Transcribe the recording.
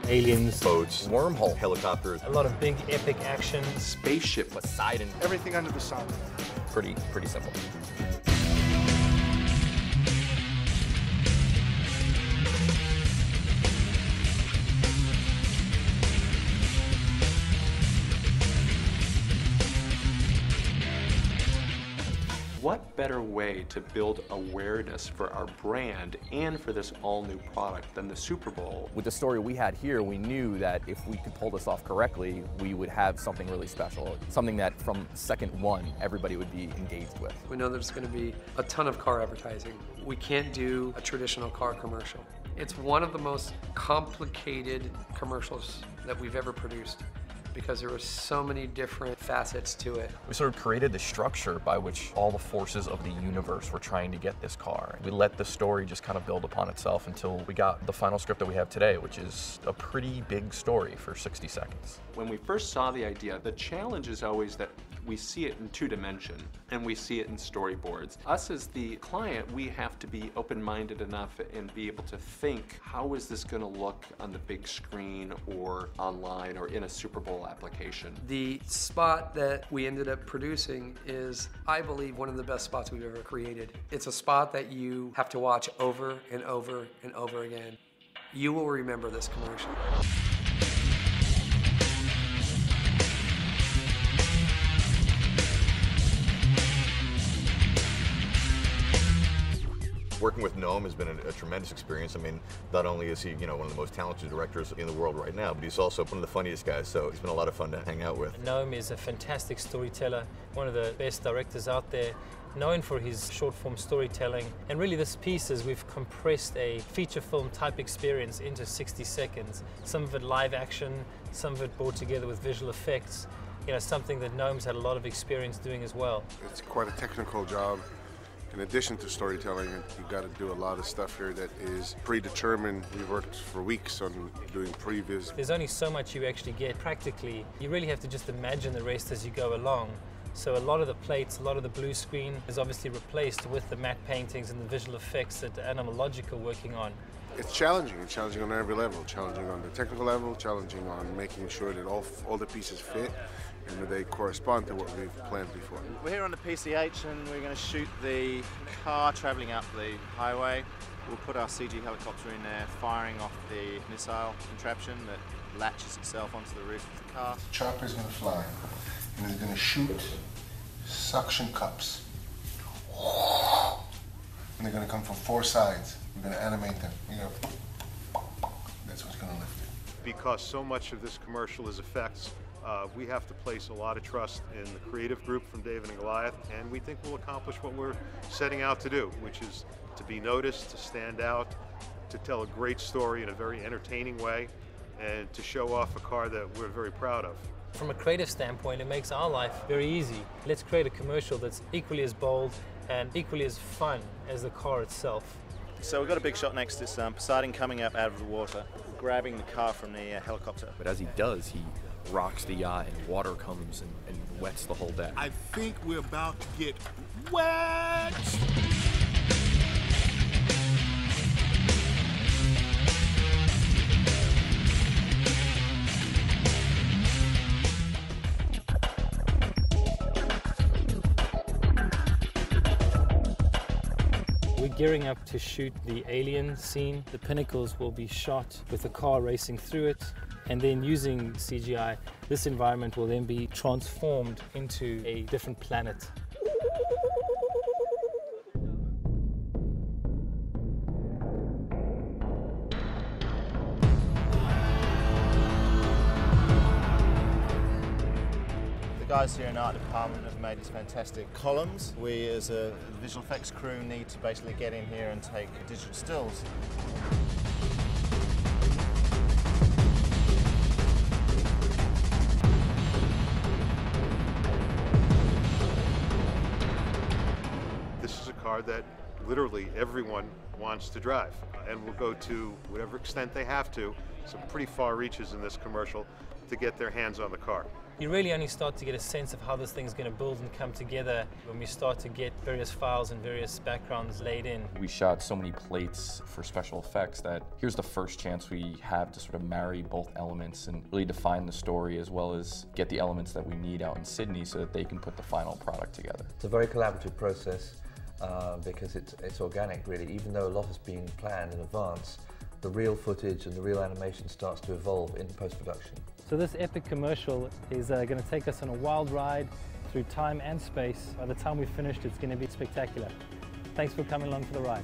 aliens, boats, wormhole, helicopters, a lot of big epic action, spaceship, Poseidon, everything under the sun. Pretty simple. What better way to build awareness for our brand and for this all-new product than the Super Bowl? With the story we had here, we knew that if we could pull this off correctly, we would have something really special, something that from second one, everybody would be engaged with. We know there's going to be a ton of car advertising. We can't do a traditional car commercial. It's one of the most complicated commercials that we've ever produced, because there were so many different facets to it. We sort of created the structure by which all the forces of the universe were trying to get this car. We let the story just kind of build upon itself until we got the final script that we have today, which is a pretty big story for 60 seconds. When we first saw the idea, the challenge is always that we see it in 2-dimension and we see it in storyboards. Us as the client, we have to be open-minded enough and be able to think, how is this going to look on the big screen or online or in a Super Bowl application? The spot that we ended up producing is, I believe, one of the best spots we've ever created. It's a spot that you have to watch over and over and over again. You will remember this commercial. Working with Noam has been a tremendous experience. I mean, not only is he, one of the most talented directors in the world right now, but he's also one of the funniest guys, so it's been a lot of fun to hang out with. Noam is a fantastic storyteller, one of the best directors out there, known for his short-form storytelling. And really this piece is we've compressed a feature film type experience into 60 seconds. Some of it live action, some of it brought together with visual effects. Something that Noam's had a lot of experience doing as well. It's quite a technical job. In addition to storytelling, you've got to do a lot of stuff here that is predetermined. We worked for weeks on doing previews. There's only so much you actually get practically. You really have to just imagine the rest as you go along. So a lot of the plates, a lot of the blue screen is obviously replaced with the matte paintings and the visual effects that Animalogic are working on. It's challenging. It's challenging on every level. Challenging on the technical level, challenging on making sure that all the pieces fit and that they correspond to what we've planned before. We're here on the PCH and we're going to shoot the car travelling up the highway. We'll put our CG helicopter in there, firing off the missile contraption that latches itself onto the roof of the car. The chopper's going to fly and it's going to shoot suction cups. And they're going to come from 4 sides. We're going to animate them. That's what's going to lift it. Because so much of this commercial is effects, we have to place a lot of trust in the creative group from David and Goliath, and we think we'll accomplish what we're setting out to do, which is to be noticed, to stand out, to tell a great story in a very entertaining way, and to show off a car that we're very proud of. From a creative standpoint, it makes our life very easy. Let's create a commercial that's equally as bold and equally as fun as the car itself. So we've got a big shot next to Poseidon coming up out of the water, grabbing the car from the helicopter. But as he does, he rocks the yacht and water comes and wets the whole deck. I think we're about to get wet! We're gearing up to shoot the alien scene. The pinnacles will be shot with the car racing through it, and then using CGI, this environment will then be transformed into a different planet. The guys here in art department have made these fantastic columns. We as a visual effects crew need to basically get in here and take digital stills. This is a car that literally everyone wants to drive, and will go to whatever extent they have to. Some pretty far reaches in this commercial to get their hands on the car. You really only start to get a sense of how this thing's going to build and come together when we start to get various files and various backgrounds laid in. We shot so many plates for special effects that here's the first chance we have to sort of marry both elements and really define the story, as well as get the elements that we need out in Sydney so that they can put the final product together. It's a very collaborative process because it's organic, really. Even though a lot has been planned in advance, the real footage and the real animation starts to evolve in post-production. So this epic commercial is going to take us on a wild ride through time and space. By the time we've finished, it's going to be spectacular. Thanks for coming along for the ride.